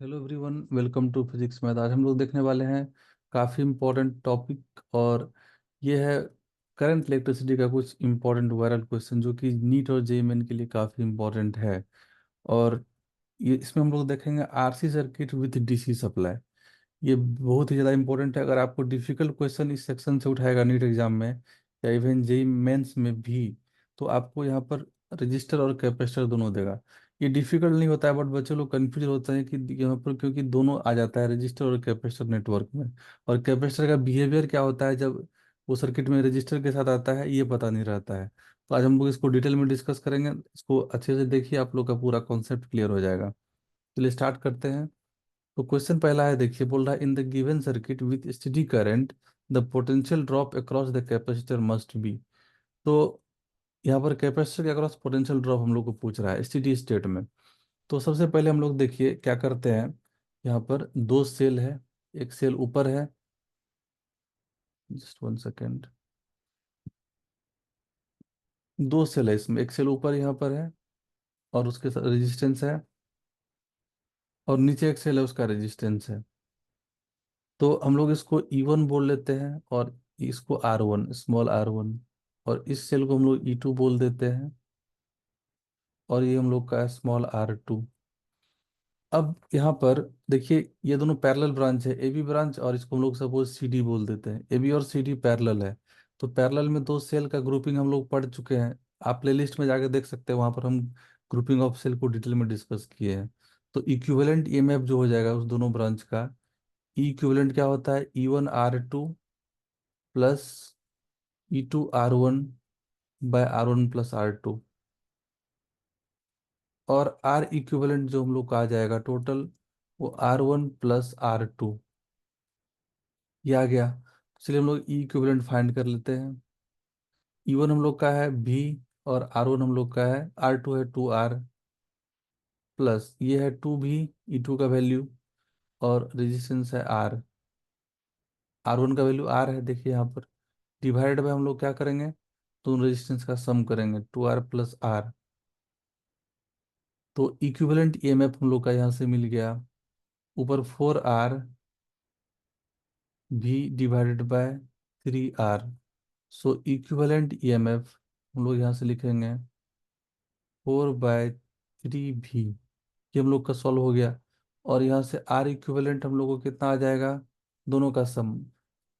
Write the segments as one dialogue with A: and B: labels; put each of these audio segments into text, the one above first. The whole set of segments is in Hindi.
A: Hello everyone, welcome to physics math. आज हम लोग देखने वाले हैं काफ़ी इम्पोर्टेंट टॉपिक, और ये है करंट इलेक्ट्रिसिटी का कुछ इम्पोर्टेंट वायरल क्वेश्चन जो कि नीट और जेईई मेन के लिए काफ़ी इम्पोर्टेंट है। और ये इसमें हम लोग देखेंगे RC circuit with DC supply. ये बहुत ही ज़्यादा इंपॉर्टेंट है। अगर आपको डिफिकल्ट क्वेश्चन इस सेक्शन से उठाएगा नीट एग्जाम में या इवन जेई मेंस में भी, तो आपको यहाँ पर रजिस्टर और कैपेसिटर दोनों देगा। ये डिफिकल्ट नहीं होता है, बट बच्चे लोग कंफ्यूज होते हैं कि यहाँ पर क्योंकि दोनों आ जाता है रजिस्टर और कैपेसिटर नेटवर्क में। और कैपेसिटर का बिहेवियर क्या होता है जब वो सर्किट में रजिस्टर के साथ आता है, ये पता नहीं रहता है। तो आज हम लोग इसको डिटेल में डिस्कस करेंगे। इसको अच्छे से देखिए, आप लोग का पूरा कॉन्सेप्ट क्लियर हो जाएगा। चलिए स्टार्ट करते हैं। तो क्वेश्चन पहला है, देखिए बोल रहा है in the given circuit with steady current the potential drop across the capacitor must be. तो यहाँ पर कैपेसिटर के अक्रॉस पोटेंशियल ड्रॉप हम लोग को पूछ रहा है स्टेडी स्टेट में। तो सबसे पहले हम लोग देखिए क्या करते हैं। यहाँ पर दो सेल है, एक सेल ऊपर है, जस्ट वन सेकेंड। दो सेल है इसमें, एक सेल ऊपर यहाँ पर है और उसके साथ रेजिस्टेंस है, और नीचे एक सेल है उसका रेजिस्टेंस है। तो हम लोग इसको E1 बोल लेते हैं, और इसको R1, स्मॉल R1। और इस सेल को हम लोग E2 बोल देते हैं, और ये हम लोग का है स्मॉल R2। अब यहाँ पर देखिए, ये दोनों पैरेलल ब्रांच है, AB ब्रांच, और इसको हम लोग सपोज CD बोल देते हैं। AB और CD पैरेलल है, तो पैरेलल में दो सेल का ग्रुपिंग हम लोग पढ़ चुके हैं। आप प्लेलिस्ट में जाके देख सकते हैं, वहां पर हम ग्रुपिंग ऑफ सेल को डिटेल में डिस्कस किए हैं। तो इक्विवेलेंट EMF जो हो जाएगा उस दोनों ब्रांच का, ई इक्विवेलेंट क्या होता है, E1 R2 plus E2 R1 bye R1 plus R2। और R इक्विवेलेंट जो हम लोग का आ जाएगा टोटल, वो R1 प्लस R2। ये आ गया। चलिए हम लोग ई इक्विवेलेंट फाइंड कर लेते हैं। E1 हम लोग का है V, और R1 हम लोग का है R2 है 2R, प्लस ये है 2V, E2 का वैल्यू, और रेजिस्टेंस है R। R1 का वैल्यू R है, देखिए यहाँ पर। डिवाइडेड बाय हम लोग क्या करेंगे, दोनों रेजिस्टेंस का सम करेंगे, 2R प्लस R। तो इक्विवेलेंट EMF हम लोग का यहाँ से मिल गया, ऊपर 4R V divided by 3R। So equivalent EMF हम लोग यहाँ से लिखेंगे 4/3V। ये हम लोग का सॉल्व हो गया। और यहाँ से R इक्विवेलेंट हम लोग को कितना आ जाएगा, दोनों का सम,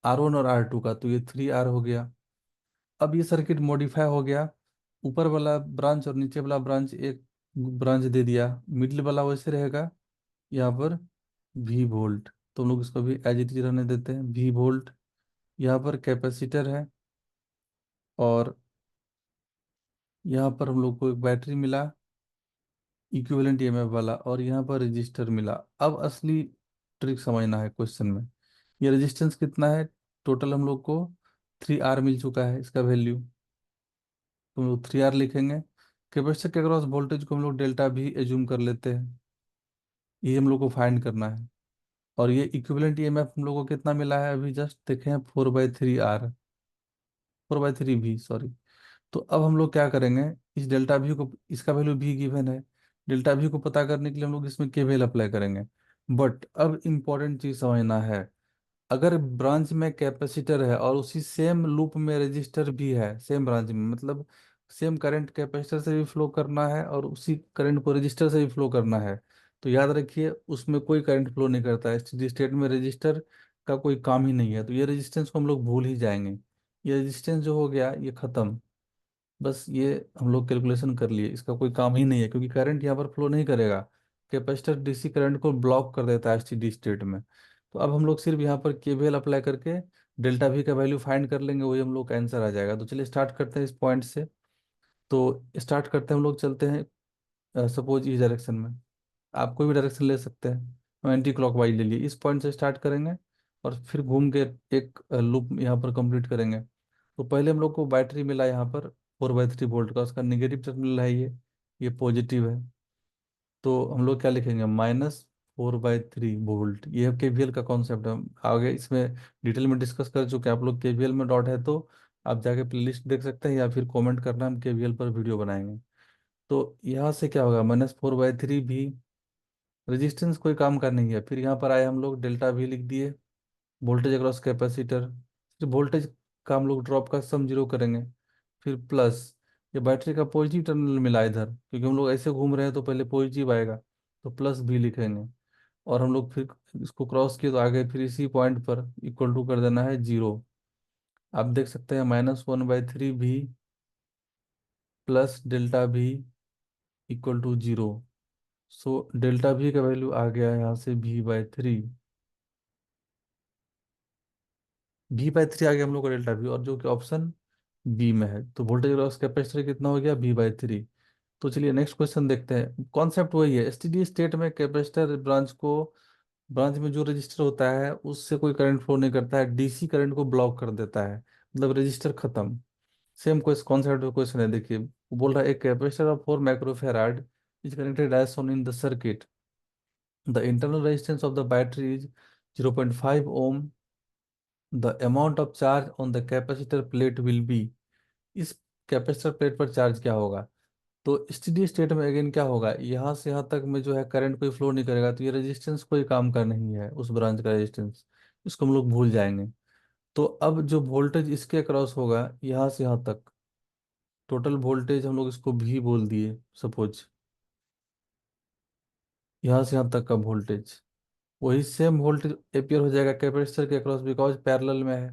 A: R1 और R2 का, तो ये 3R हो गया। अब ये सर्किट मॉडिफाई हो गया, ऊपर वाला ब्रांच और नीचे वाला ब्रांच एक ब्रांच दे दिया, मिडिल वाला वैसे रहेगा, यहाँ पर V वोल्ट। तो हम लोग इसको भी एज इट इज रहने देते हैं, V वोल्ट। यहाँ पर कैपेसिटर है, और यहाँ पर हम लोग को एक बैटरी मिला इक्विवेलेंट EMF वाला, और यहाँ पर रजिस्टर मिला। अब असली ट्रिक समझना है क्वेश्चन में। ये रेजिस्टेंस कितना है, टोटल हम लोग को 3R मिल चुका है इसका वैल्यू, तो हम लोग 3R लिखेंगे। कैपेसिटर के अक्रॉस वोल्टेज को हम लोग डेल्टा भी एज्यूम कर लेते हैं, ये हम लोग को फाइंड करना है। और ये इक्विवेलेंट EMF हम लोग को कितना मिला है, अभी जस्ट देखे हैं, 4/3R, 4/3V, सॉरी। तो अब हम लोग क्या करेंगे, इस डेल्टा भी को, इसका वैल्यू भी गिवन है, डेल्टा भी को पता करने के लिए हम लोग इसमें KVL अप्लाई करेंगे। बट अब इंपॉर्टेंट चीज समझना है, अगर ब्रांच में कैपेसिटर है और उसी सेम लूप में रजिस्टर भी है, सेम ब्रांच में, मतलब सेम करंट कैपेसिटर से भी फ्लो करना है और उसी करंट को रजिस्टर से भी फ्लो करना है, तो याद रखिए उसमें कोई करंट फ्लो नहीं करता है। स्टेडी स्टेट में रजिस्टर का कोई काम ही नहीं है, तो ये रेजिस्टेंस को हम लोग भूल ही जाएंगे। ये रेजिस्टेंस जो हो गया ये खत्म, बस ये हम लोग कैलकुलेशन कर लिए, इसका कोई काम ही नहीं है क्योंकि करंट यहाँ पर फ्लो नहीं करेगा। कैपेसिटर डीसी करंट को ब्लॉक कर देता है स्टेडी स्टेट में। तो अब हम लोग सिर्फ यहाँ पर KVL अप्लाई करके डेल्टा V का वैल्यू फाइंड कर लेंगे, वही हम लोग का आंसर आ जाएगा। तो चलिए स्टार्ट करते हैं इस पॉइंट से। तो स्टार्ट करते हैं, हम लोग चलते हैं सपोज इस डायरेक्शन में, आप कोई भी डायरेक्शन ले सकते हैं, एंटी क्लॉकवाइज ले लिए, इस पॉइंट से स्टार्ट करेंगे और फिर घूम के एक लूप यहाँ पर कंप्लीट करेंगे। तो पहले हम लोग को बैटरी मिला यहाँ पर 4/3 वोल्ट का, उसका निगेटिव टर्मिनल है ये पॉजिटिव है। तो हम लोग क्या लिखेंगे, -4/3 वोल्ट। ये है KVL का कॉन्सेप्ट, हम आगे इसमें डिटेल में डिस्कस कर चुके हैं। आप लोग KVL में डॉट है तो आप जाके प्लेलिस्ट देख सकते हैं, या फिर कमेंट करना, हम KVL पर वीडियो बनाएंगे। तो यहाँ से क्या होगा, -4/3 भी रेजिस्टेंस कोई काम का नहीं है। फिर यहाँ पर आए हम लोग डेल्टा भी लिख दिए, वोल्टेज अक्रॉस कैपेसिटर। फिर वोल्टेज का हम लोग ड्रॉप का सम जीरो करेंगे। फिर प्लस, ये बैटरी का पॉजिटिव टर्मिनल मिला इधर, क्योंकि हम लोग ऐसे घूम रहे हैं तो पहले पॉजिटिव आएगा, तो प्लस भी लिखेंगे। और हम लोग फिर इसको क्रॉस किए तो आगे फिर इसी पॉइंट पर इक्वल टू कर देना है जीरो। आप देख सकते हैं -1/3 भी प्लस डेल्टा भी equal to zero. So delta भी का वैल्यू आ गया यहाँ से V/3। V/3 आ गया हम लोग का डेल्टा भी, और जो कि ऑप्शन बी में है। तो वोल्टेज लॉस कैपेसिटर कितना हो गया, V/3। तो चलिए नेक्स्ट क्वेश्चन देखते हैं। कॉन्सेप्ट वही है, स्टेडी स्टेट में कैपेसिटर ब्रांच में जो रजिस्टर होता है उससे कोई करंट फ्लो नहीं करता है, डीसी करंट को ब्लॉक कर देता है, मतलब रजिस्टर खत्म। सेम कोई कॉन्सेप्ट क्वेश्चन है, देखिए वो बोल रहा है एक capacitor of 4 microfarad is connected as shown in the circuit. The internal resistance of the battery is 0.5 ohm. The amount of charge on the capacitor plate will be. इस कैपेसिटर प्लेट पर चार्ज क्या होगा। तो स्टेडी स्टेट में अगेन क्या होगा, यहाँ से यहाँ तक में जो है करंट कोई फ्लो नहीं करेगा, तो ये रेजिस्टेंस कोई काम का नहीं है, उस ब्रांच का रेजिस्टेंस, इसको हम लोग भूल जाएंगे। तो अब जो वोल्टेज इसके अक्रॉस होगा यहाँ से यहाँ तक, टोटल वोल्टेज हम लोग इसको भी बोल दिए सपोज, यहाँ से यहाँ तक का वोल्टेज, वही सेम वोल्टेज अपियर हो जाएगा कैपेसिटर के अक्रॉस, बिकॉज पैरेलल में है।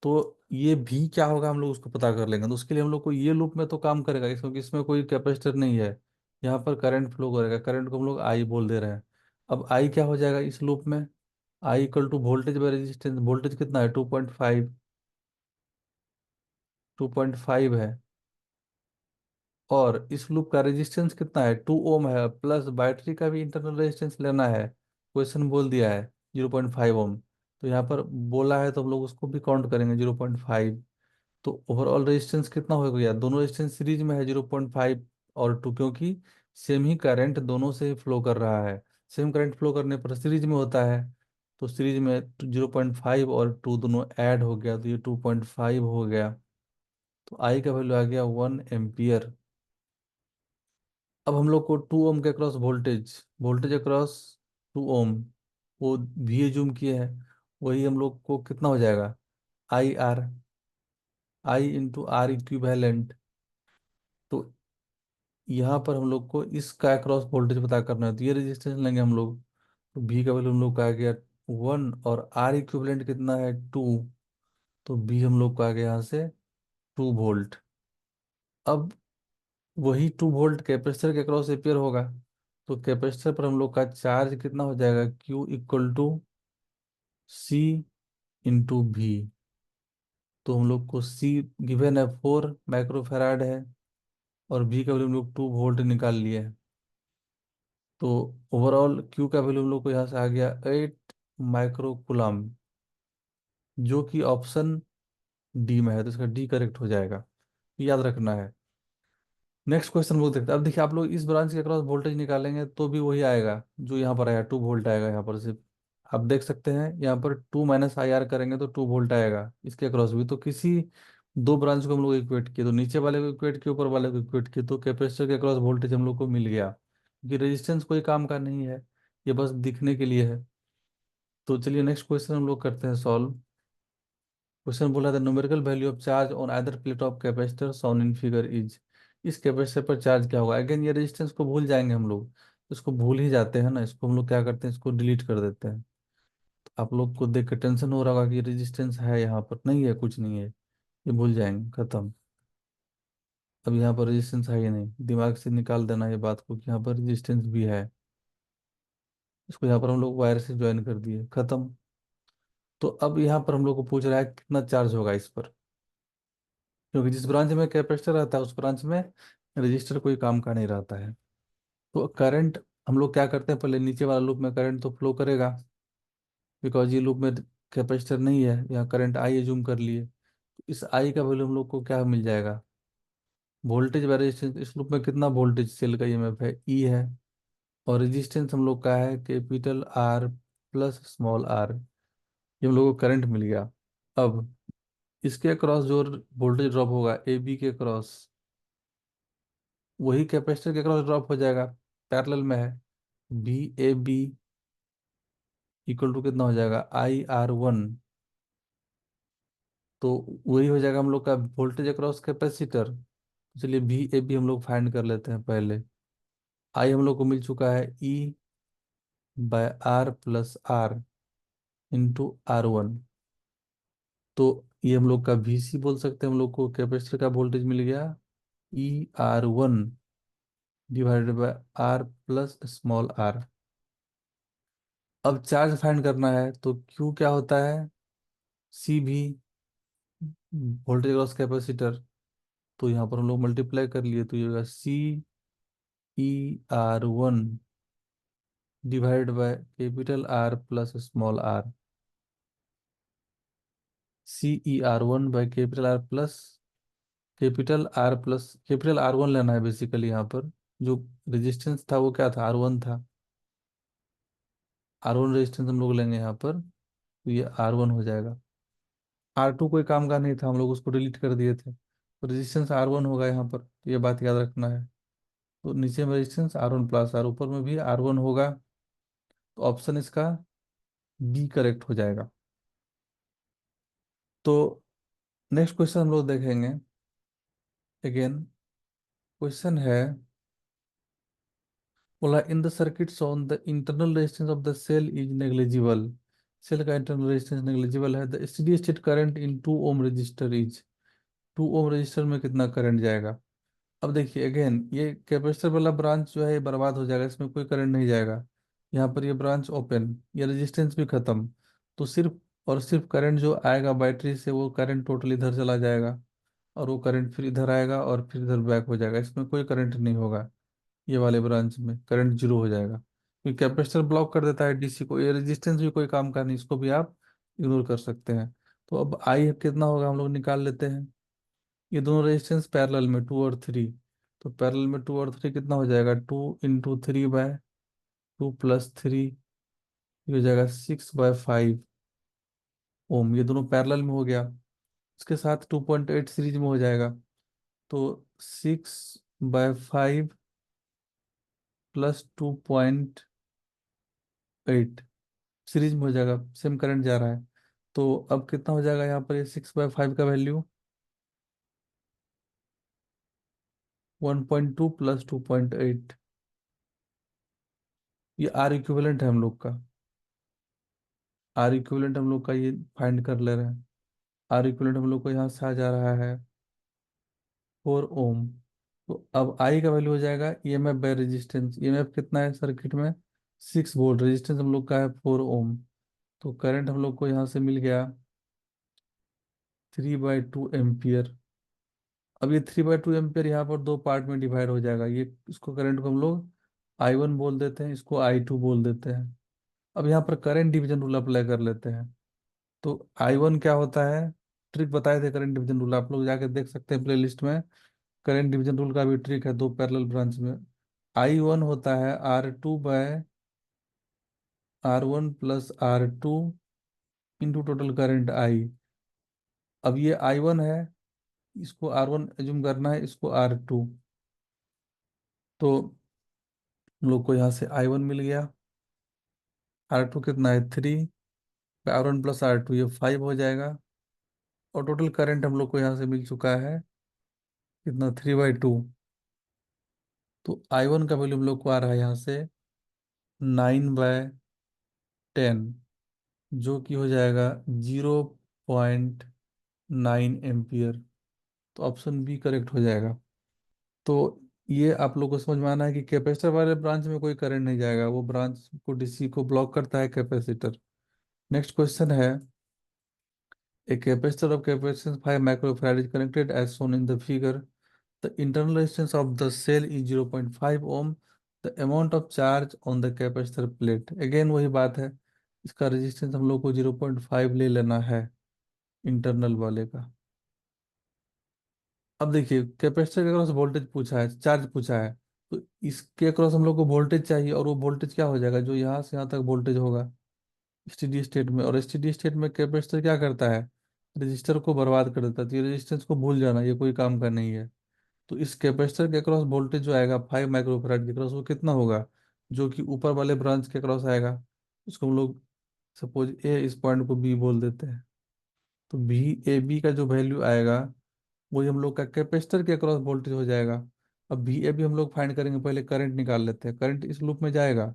A: तो ये भी क्या होगा हम लोग उसको पता कर लेंगे। तो उसके लिए हम लोग को ये लूप में तो काम करेगा क्योंकि इसमें कोई कैपेसिटर नहीं है, यहाँ पर करंट फ्लो करेगा, करंट को हम लोग आई बोल दे रहे हैं। अब आई क्या हो जाएगा इस लूप में, I equal to voltage by resistance. Voltage कितना है, 2.5, 2.5 है। और इस लूप का रेजिस्टेंस कितना है, 2 ओम है, प्लस बैटरी का भी इंटरनल रेजिस्टेंस लेना है, क्वेश्चन बोल दिया है 0.5 ओम। तो यहाँ पर बोला है तो हम लोग उसको भी काउंट करेंगे 0.5। तो ओवरऑल रेजिस्टेंस कितना हो गया, दोनों रेजिस्टेंस सीरीज में है 0.5 और 2, क्योंकि सेम ही करंट दोनों से फ्लो कर रहा है। सेम करंट फ्लो करने पर सीरीज में होता है, तो सीरीज में 0.5 और 2 दोनों ऐड हो गया, तो ये 2.5 हो गया। तो आई का वैल्यू आ गया 1 एम्पियर। अब हम लोग को 2 ओम के अक्रॉस वोल्टेज, वोल्टेज अक्रॉस 2 ओम, वो भी जूम किए हैं, वही हम लोग को कितना हो जाएगा, IR, I into R equivalent. तो यहाँ पर हम लोग को इसका अक्रॉस वोल्टेज पता करना है, तो ये रेजिस्टेंस लेंगे हम लोग। तो भी का वैल्यू हम लोग का आ गया 1, और आर इक्विवेलेंट कितना है 2, तो बी हम लोग का आ गया यहाँ से 2 वोल्ट। अब वही 2 वोल्ट कैपेसिटर के अक्रॉस एपियर होगा, तो कैपेसिटर पर हम लोग का चार्ज कितना हो जाएगा, Q equal to C into V. तो हम लोग को C गिवन है 4 माइक्रोफेराड है, और V का वैल्यू हम लोग 2 वोल्ट निकाल लिए हैं। तो ओवरऑल Q का वैल्यू हम लोग को यहाँ से आ गया 8 माइक्रो कूलम, जो कि ऑप्शन डी में है, तो इसका डी करेक्ट हो जाएगा, याद रखना है। नेक्स्ट क्वेश्चन हम लोग देखते हैं। अब देखिए आप लोग इस ब्रांच के अक्रॉस वोल्टेज निकालेंगे तो भी वही आएगा जो यहाँ पर आया, 2 वोल्ट आएगा यहाँ पर सिर्फ। आप देख सकते हैं यहाँ पर 2 - IR करेंगे तो 2 वोल्ट आएगा इसके अक्रॉस भी। तो किसी दो ब्रांच को हम लोग इक्वेट किए, तो नीचे वाले को इक्वेट किए, ऊपर वाले को इक्वेट किए, तो कैपेसिटर के अक्रॉस वोल्टेज हम लोग को मिल गया, क्योंकि रेजिस्टेंस कोई काम का नहीं है, ये बस दिखने के लिए है। तो चलिए नेक्स्ट क्वेश्चन हम लोग करते हैं सॉल्व। क्वेश्चन बोला था numerical value of charge on other plate of capacitor shown in figure is. इस कैपेसिटर पर चार्ज क्या होगा। अगेन ये रेजिस्टेंस को भूल जाएंगे हम लोग, इसको भूल ही जाते हैं ना, इसको हम लोग क्या करते हैं, इसको डिलीट कर देते हैं। तो आप लोग को देख कर टेंशन हो रहा होगा कि रेजिस्टेंस है यहाँ पर, नहीं है, कुछ नहीं है, ये भूल जाएंगे, खत्म। अब यहाँ पर रेजिस्टेंस है ही नहीं, दिमाग से निकाल देना ये बात को कि यहाँ पर रेजिस्टेंस भी है। इसको यहाँ पर हम लोग वायर से ज्वाइन कर दिए, खत्म। तो अब यहाँ पर हम लोग को पूछ रहा है कितना चार्ज होगा इस पर, क्योंकि जिस ब्रांच में कैपेसिटर रहता है उस ब्रांच में रजिस्टर कोई काम का नहीं रहता है। तो करंट हम लोग क्या करते हैं, पहले नीचे वाला लूप में करंट तो फ्लो करेगा, बिकॉज ये लूप में कैपेसिटर नहीं है, यहाँ करंट आई एज्यूम कर लिए। तो इस आई का वैल्यू हम लोग को क्या मिल जाएगा, वोल्टेज बाय रेजिस्टेंस। इस लूप में कितना वोल्टेज सेल का ईएमएफ है, ई है, और रेजिस्टेंस हम लोग का है capital R plus small R, ये हम लोग को करंट मिल गया। अब इसके क्रॉस जो वोल्टेज ड्रॉप होगा ए बी के क्रॉस, वही कैपेसिटर के क्रॉस ड्रॉप हो जाएगा। पैरेलल में है। VAB इक्वल टू कितना हो जाएगा, IR1। तो वही हो जाएगा हम लोग का वोल्टेज अक्रॉस कैपेसिटर। चलिए VAB हम लोग फाइंड कर लेते हैं पहले। आई हम लोग को मिल चुका है E/R+R इंटू R1। तो ये हम लोग का VC बोल सकते हैं, हम लोग को कैपेसिटर का वोल्टेज मिल गया ER1 डिवाइडेड बाय R+r। अब चार्ज फाइंड करना है तो Q क्या होता है, CV वोल्टेज क्रॉस कैपेसिटर। तो यहाँ पर हम लोग मल्टीप्लाई कर लिए तो ये होगा CER1 divide by capital R+r। CER1 by capital R1 लेना है बेसिकली यहाँ पर। जो रेजिस्टेंस था वो क्या था, R1 था। R1 रेजिस्टेंस हम लोग लेंगे यहाँ पर, तो ये R1 हो जाएगा। R2 कोई काम का नहीं था, हम लोग उसको डिलीट कर दिए थे, तो रेजिस्टेंस R1 होगा यहाँ पर, तो ये बात याद रखना है। तो नीचे में रेजिस्टेंस R1+R, ऊपर में भी R1 होगा। तो ऑप्शन इसका बी करेक्ट हो जाएगा। तो नेक्स्ट क्वेश्चन हम लोग देखेंगे। अगेन क्वेश्चन है, बोला in the circuit shown the internal resistance of the cell is negligible. Cell का इंटरनल रेजिस्टेंस नेग्लिजिबल है। The steady state current in 2 ohm resistor is, 2 ohm resistor में कितना करंट जाएगा। अब देखिए अगेन ये कैपेसिटर वाला ब्रांच जो है ये बर्बाद हो जाएगा, इसमें कोई करंट नहीं जाएगा। यहाँ पर ये ब्रांच ओपन, ये रेजिस्टेंस भी खत्म। तो सिर्फ और सिर्फ करंट जो आएगा बैटरी से, वो करंट टोटल इधर चला जाएगा, और वो करंट फिर इधर आएगा और फिर इधर बैक हो जाएगा। इसमें कोई करंट नहीं होगा, ये वाले ब्रांच में करंट जीरो हो जाएगा, क्योंकि कैपेसिटर ब्लॉक कर देता है DC को। ये रेजिस्टेंस भी कोई काम का नहीं, इसको भी आप इग्नोर कर सकते हैं। तो अब आई कितना होगा हम लोग निकाल लेते हैं। ये दोनों रेजिस्टेंस पैरेलल में 2 और 3, तो पैरेलल में 2 और 3 कितना हो जाएगा, 2 × 3/2 + 3, ये हो जाएगा 6/5 ओम। ये दोनों पैरेलल में हो गया। इसके साथ 2.8 सीरीज में हो जाएगा। तो 6/5 + 2.8 सीरीज में हो जाएगा, सेम करंट जा रहा है। तो अब कितना हो जाएगा यहाँ पर, ये 6/5 का वैल्यू 1.2 + 2.8। ये आर इक्विवेलेंट है हम लोग का। आर इक्विवेलेंट हम लोग का ये फाइंड कर ले रहे हैं। आर इक्विवेलेंट हम लोग को यहाँ से आ जा रहा है 4 ओम। तो अब आई का वैल्यू हो जाएगा EMF बाय रेजिस्टेंस। EMF कितना है सर्किट में, 6 वोल्ट, रेजिस्टेंस हम लोग का है 4 ओम। तो करंट हम लोग को यहाँ से मिल गया 3/2 एम्पियर। अब ये 3/2 एम्पियर यहाँ पर दो पार्ट में डिवाइड हो जाएगा। ये इसको करंट को हम लोग I1 बोल देते हैं, इसको I2 बोल देते हैं। अब यहाँ पर करंट डिवीजन रूल अप्लाई कर लेते हैं। तो I1 क्या होता है, ट्रिक बताए थे करंट डिवीजन रूल, आप लोग जाके देख सकते हैं प्ले लिस्ट में। करंट डिवीजन रूल का भी ट्रिक है दो पैरेलल ब्रांच में। I1 होता है R2/R1+R2 into total current I। अब ये I1 है, इसको R1 एज्यूम करना है, इसको R2। तो हम लोग को यहाँ से I1 मिल गया। R2 कितना है 3, R1+R2 ये 5 हो जाएगा। और टोटल करंट हम लोग को यहाँ से मिल चुका है कितना, 3/2। तो I1 का वैल्यू हम लोग को आ रहा है यहाँ से 9/10, जो कि हो जाएगा 0.9 एम्पियर। तो ऑप्शन बी करेक्ट हो जाएगा। तो ये आप लोग को समझ में आना है कि कैपेसिटर वाले ब्रांच में कोई करंट नहीं जाएगा, वो ब्रांच को DC को ब्लॉक करता है कैपेसिटर। नेक्स्ट क्वेश्चन है, a capacitor of capacitance 5 microfarad is connected as shown in the figure. The internal resistance of the cell is 0.5 ohm. The amount of charge on the capacitor plate, again वही बात है, इसका रेजिस्टेंस हम लोग को 0.5 ले लेना है इंटरनल वाले का। अब देखिए कैपेसिटर के अक्रॉस वोल्टेज पूछा है, चार्ज पूछा है, तो इसके अक्रॉस हम लोग को वोल्टेज चाहिए, और वो वोल्टेज क्या हो जाएगा, जो यहाँ से यहाँ तक वोल्टेज होगा स्टेडी स्टेट में। और स्टेडी स्टेट में कैपेसिटर क्या करता है, रजिस्टर को बर्बाद कर देता है। तो ये रेजिस्टेंस को भूल जाना, ये कोई काम का नहीं है। तो इस कैपेसिटर के अक्रॉस वोल्टेज जो आएगा 5 माइक्रोफैराड के अक्रॉस, वो कितना होगा, जो कि ऊपर वाले ब्रांच के अक्रॉस आएगा, उसको हम लोग सपोज ए, इस पॉइंट को बी बोल देते हैं। तो बी ए बी का जो वैल्यू आएगा वही हम लोग का कैपेसिटर के अक्रॉस वोल्टेज हो जाएगा। अब बी ए बी हम लोग फाइंड करेंगे, पहले करंट निकाल लेते हैं। करंट इस लूप में जाएगा,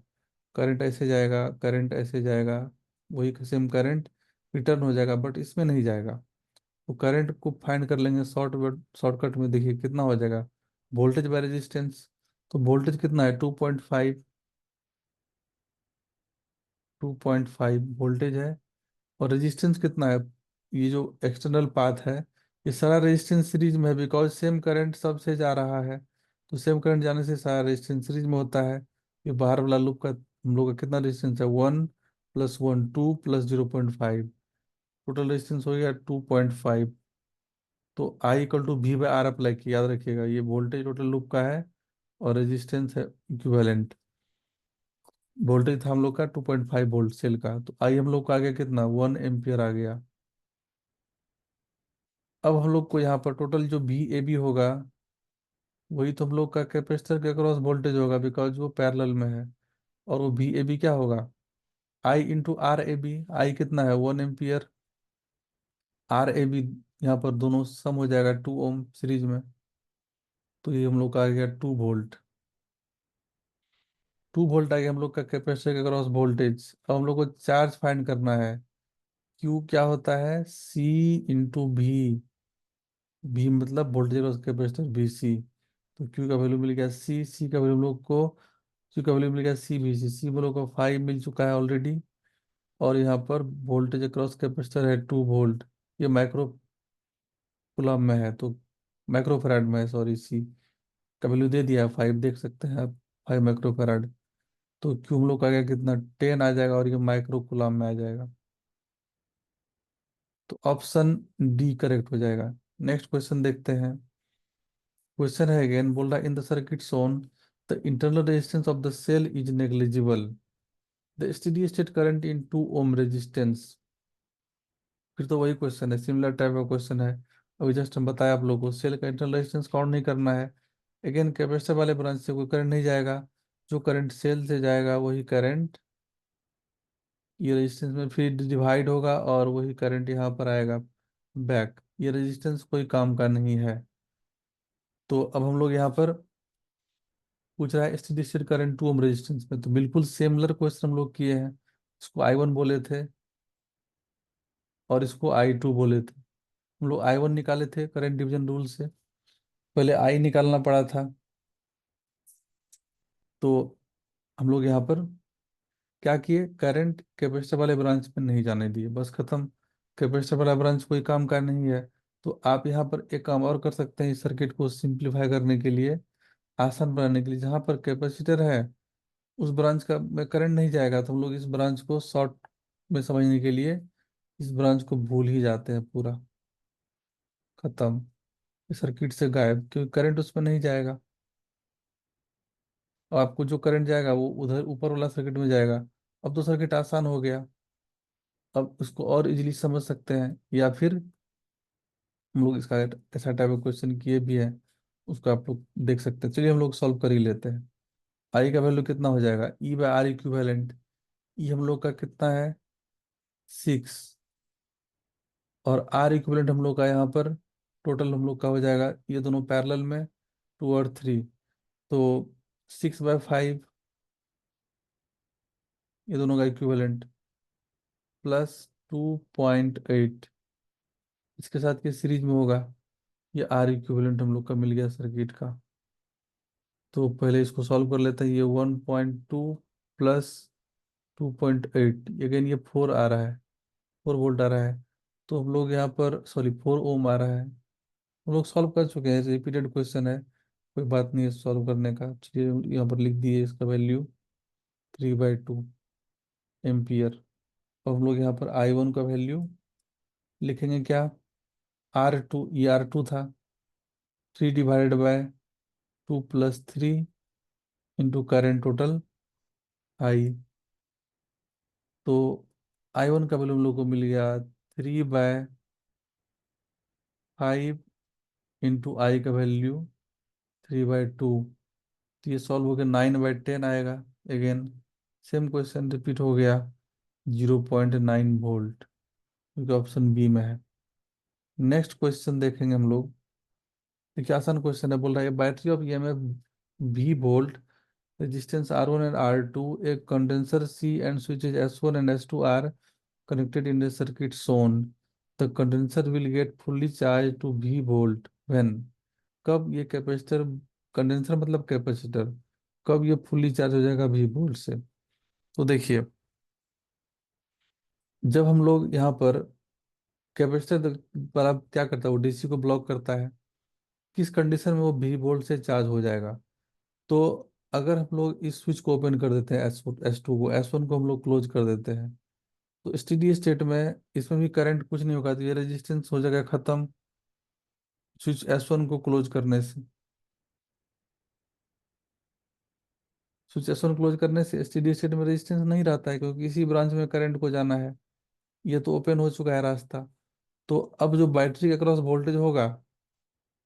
A: करंट ऐसे जाएगा, करंट ऐसे जाएगा, वही सेम करंट रिटर्न हो जाएगा, बट इसमें नहीं जाएगा। तो करंट को फाइंड कर लेंगे शॉर्टकट में, देखिए कितना हो जाएगा, वोल्टेज बाय रेजिस्टेंस। तो वोल्टेज कितना है, 2.5, 2.5 वोल्टेज है। और रेजिस्टेंस कितना है, ये जो एक्सटर्नल पाथ है, ये सारा रेजिस्टेंस सीरीज में है, बिकॉज सेम करंट सबसे जा रहा है। तो सेम करंट जाने से सारा रेजिस्टेंस सीरीज में होता है। ये बाहर वाला लूप का हम लोग का कितना रेजिस्टेंस है, 1 + 1 2 + 0.5, टोटल रेजिस्टेंस हो गया 2.5। तो I equal to V by R apply किया, याद रखिएगा ये वोल्टेज टोटल लूप का है और रेजिस्टेंस है इक्विवेलेंट। वोल्टेज था हम लोग का 2.5 वोल्ट सेल का, तो आई हम लोग का आ गया कितना, 1 एम्पियर आ गया। अब हम लोग को यहाँ पर टोटल जो बी ए बी होगा, वही तो हम लोग का कैपेसिटर के अक्रॉस वोल्टेज होगा, बिकॉज वो पैरेलल में है। और वो बी ए बी क्या होगा, आई इंटू आर ए बी। आई कितना है, 1 एम्पियर। आर ए बी यहाँ पर दोनों सम हो जाएगा 2 ओम सीरीज में। तो ये हम लोग का आ गया 2 वोल्ट। 2 वोल्ट आ गया हम लोग का कैपेसिटर के अक्रॉस वोल्टेज। अब हम लोग को चार्ज फाइंड करना है। क्यू क्या होता है, सी इंटू भी। भी मतलब voltage across capacitor V C. तो क्यू का वैल्यू मिल गया सी, सी का वैल्यू हम लोग को, क्यू का वैल्यू मिल गया सी बी सी। सी हम लोग को 5 मिल चुका है ऑलरेडी। और यहाँ पर वोल्टेज अक्रॉस कैपेसिटर है 2 वोल्ट। ये माइक्रो कूलम में है, तो माइक्रोफैराड में है, सॉरी, सी का वैल्यू दे दिया है 5, देख सकते हैं आप, 5 माइक्रोफैराड। तो क्यू हम लोग का क्या, कितना 10 आ जाएगा, और ये माइक्रो कूलम में आ जाएगा। तो ऑप्शन डी करेक्ट हो जाएगा। नेक्स्ट क्वेश्चन देखते हैं। क्वेश्चन है अगेन, बोल रहा है in the circuit shown the internal resistance of the cell is negligible, the steady state current in 2 ohm resistance. फिर तो वही क्वेश्चन है, सिमिलर टाइप का क्वेश्चन है। अभी जस्ट हम बताया आप लोगों को, सेल का इंटरनल रेजिस्टेंस काउंट नहीं करना है। अगेन कैपेसिटर वाले ब्रांच से कोई करंट नहीं जाएगा, जो करंट सेल से जाएगा वही करंट ये रेजिस्टेंस में फिर डिवाइड होगा, और वही करंट यहाँ पर आएगा बैक। ये रेजिस्टेंस कोई काम का नहीं है। तो अब हम लोग यहाँ पर पूछ रहा है steady state current 2 ohm resistance में, तो बिल्कुल सिमिलर क्वेश्चन हम लोग किए हैं। इसको I1 बोले थे और इसको I2 बोले थे। हम लोग I1 निकाले थे करंट डिवीजन रूल से, पहले आई निकालना पड़ा था। तो हम लोग यहाँ पर क्या किए, करंट कैपेसिटर वाले ब्रांच में नहीं जाने दिए, बस खत्म। कैपेसिटर वाला ब्रांच कोई काम का नहीं है। तो आप यहाँ पर एक काम और कर सकते हैं, इस सर्किट को सिंप्लीफाई करने के लिए, आसान बनाने के लिए, जहाँ पर कैपेसिटर है उस ब्रांच का में करंट नहीं जाएगा, तो हम लोग इस ब्रांच को शॉर्ट में समझने के लिए इस ब्रांच को भूल ही जाते हैं पूरा, खत्म, इस सर्किट से गायब, क्योंकि करंट उसमें नहीं जाएगा। और आपको जो करंट जाएगा वो उधर ऊपर वाला सर्किट में जाएगा। अब तो सर्किट आसान हो गया। अब उसको और इजीली समझ सकते हैं, या फिर हम लोग इसका ऐसा टाइप ऑफ क्वेश्चन किए भी हैं, उसको आप लोग देख सकते हैं। चलिए हम लोग सॉल्व कर ही लेते हैं। आई का वैल्यू कितना हो जाएगा, ई बाय आर इक्विवेलेंट। ई हम लोग का कितना है, 6। और आर इक्विवेलेंट हम लोग का यहाँ पर टोटल हम लोग का हो जाएगा, ये दोनों पैरेलल में 2 और 3, तो 6/5, ये दोनों का इक्विवेलेंट, +2.8, इसके साथ ये सीरीज में होगा। ये आर इक्विवेलेंट हम लोग का मिल गया सर्किट का। तो पहले इसको सॉल्व कर लेते हैं। ये 1.2 प्लस 2.8, अगेन ये 4 आ रहा है, 4 वोल्ट आ रहा है। तो हम लोग यहाँ पर, सॉरी, 4 ओम आ रहा है। हम लोग सॉल्व कर चुके हैं, रिपीटेड क्वेश्चन है, कोई बात नहीं है सॉल्व करने का। चलिए यहाँ पर लिख दिए इसका वैल्यू 3/2 एम्पियर। अब हम लोग यहाँ पर I1 का वैल्यू लिखेंगे क्या, R2, ये R2 था, 3/2 + 3 इंटू करेंट टोटल I। तो I1 का वैल्यू हम लोग को मिल गया 3/5 इंटू आई का वैल्यू 3/2, तो ये सॉल्व हो गया, 9/10 आएगा। अगेन सेम क्वेश्चन रिपीट हो गया, 0.9 वोल्ट, क्योंकि ऑप्शन बी में है। नेक्स्ट क्वेश्चन देखेंगे हम लोग। देखिए आसान क्वेश्चन है, बोल रहा है battery of EMF V volt, resistance R1 and R2, a condenser C and switches S1 and S2 are connected in the circuit shown. The condenser will get fully charged to V volt when, कब ये कैपेसिटर, कंडेंसर मतलब कैपेसिटर, कब ये फुल्ली चार्ज हो जाएगा V वोल्ट से। तो देखिए, जब हम लोग यहाँ पर कैपेसिटर पर, आप क्या करता है, वो डीसी को ब्लॉक करता है, किस कंडीशन में वो V वोल्ट से चार्ज हो जाएगा। तो अगर हम लोग इस स्विच को ओपन कर देते हैं, S2 को, S1 को हम लोग क्लोज कर देते हैं, तो स्टेडी स्टेट में इसमें भी करंट कुछ नहीं होगा, तो ये रेजिस्टेंस हो जाएगा खत्म स्विच S1 को क्लोज करने से। स्विच S1 क्लोज करने से स्टेडी स्टेट में रेजिस्टेंस नहीं रहता है, क्योंकि इसी ब्रांच में करंट को जाना है, ये तो ओपन हो चुका है रास्ता। तो अब जो बैटरी के अक्रॉस वोल्टेज होगा,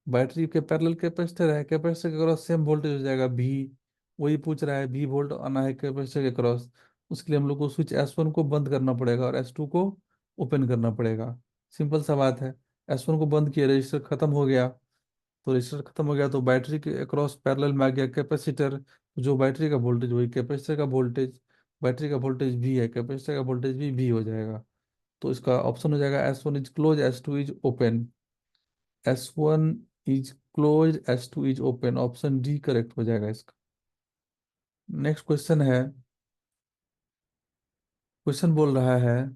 A: बैटरी के पैरेलल कैपेसिटर है, कैपेसिटर के क्रॉस सेम वोल्टेज हो जाएगा भी। वही पूछ रहा है, भी वोल्ट आना है कैपेसिटर के क्रॉस। उसके लिए हम लोग को स्विच S1 को बंद करना पड़ेगा और S2 को ओपन करना पड़ेगा। सिंपल सा बात है। S1 को बंद किया, रजिस्टर खत्म हो गया, तो रजिस्टर खत्म हो गया तो बैटरी के अक्रॉस पैरेलल में आ गया कैपेसिटर। जो बैटरी का वोल्टेज वही कैपेसिटर का वोल्टेज, बैटरी का वोल्टेज भी है, कैपेसिटर का वोल्टेज भी हो जाएगा। तो इसका ऑप्शन हो जाएगा S1 is close, S2 is open. S1 is close, S2 is open, option D correct हो जाएगा इसका। नेक्स्ट क्वेश्चन है, क्वेश्चन बोल रहा है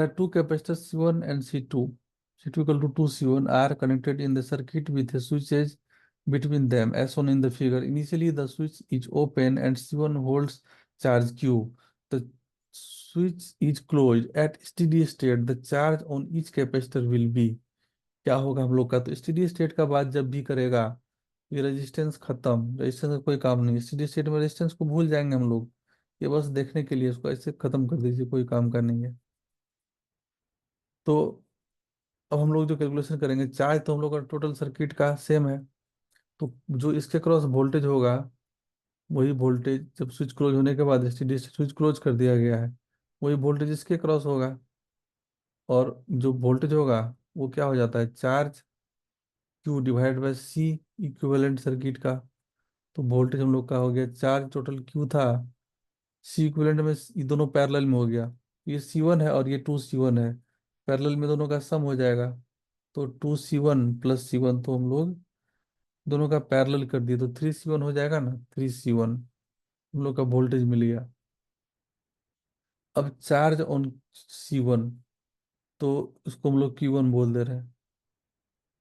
A: two capacitor C1 and C2, C2 equal to 2C1 are connected in the circuit with switches between them as shown in the figure. Initially the switch is open and C1 holds charge Q. The switch is closed at steady state, the charge on each capacitor will be, क्या होगा हम लोग का, तो स्टेडी स्टेट का बात जब भी करेगा, ये रेजिस्टेंस खत्म, रेजिस्टेंस का कोई काम नहीं, स्टेडी स्टेट में रेजिस्टेंस को भूल जाएंगे हम लोग। ये बस देखने के लिए, इसको ऐसे खत्म कर दीजिए, कोई काम का नहीं है। तो अब हम लोग जो कैलकुलेशन करेंगे, चार्ज तो हम लोग का टोटल सर्किट का सेम है, तो जो इसके क्रॉस वोल्टेज होगा, वही वोल्टेज जब स्विच क्लोज होने के बाद, स्टेडी स्विच क्लोज कर दिया गया है, वही वोल्टेज इसके क्रॉस होगा। और जो वोल्टेज होगा वो क्या हो जाता है, charge Q divide by C, equivalent circuit का। तो वोल्टेज हम लोग का हो गया, चार्ज टोटल Q था, C इक्विवेलेंट में ये दोनों पैरेलल में हो गया, ये C1 है और ये 2C1 है, पैरेलल में दोनों का सम हो जाएगा। तो 2C1 + C1, तो हम लोग दोनों का पैरेलल कर दिए तो 3C1 हो जाएगा ना, 3C1 हम लोग का वोल्टेज मिल गया। अब चार्ज ऑन C1, तो उसको हम लोग Q1 बोल दे रहे हैं।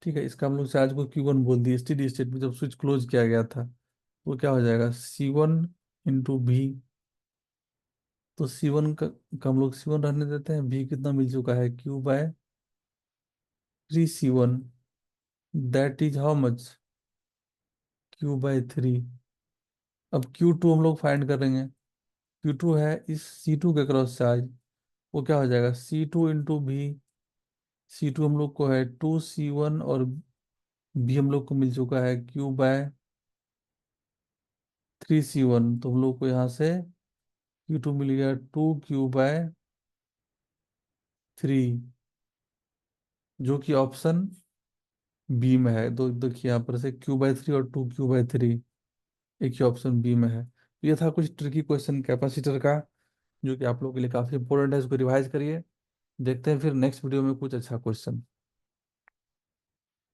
A: ठीक है, इसका हम लोग चार्ज को Q1 बोल दिए, स्टेडी स्टेट में जब स्विच क्लोज किया गया था, वो क्या हो जाएगा, C1 × V। तो C1 का हम लोग C1 रहने देते हैं, V कितना मिल चुका है, Q/3C1, that is how much, Q/3। अब Q2 हम लोग फाइंड करेंगे, Q2 है इस C2 के क्रॉस चार्ज, वो क्या हो जाएगा, C2 × V। C2 हम लोग को है 2C1 और B हम लोग को मिल चुका है Q/3C1, तो हम लोग को यहाँ से Q2 मिल गया 2Q/3, जो कि ऑप्शन बी में है। दो देखिए यहाँ पर से Q/3 और 2Q/3, एक ही ऑप्शन बी में है। तो ये था कुछ ट्रिकी क्वेश्चन कैपेसिटर का, जो कि आप लोगों के लिए काफी इंपॉर्टेंट है, इसको रिवाइज करिए। देखते हैं फिर नेक्स्ट वीडियो में कुछ अच्छा क्वेश्चन।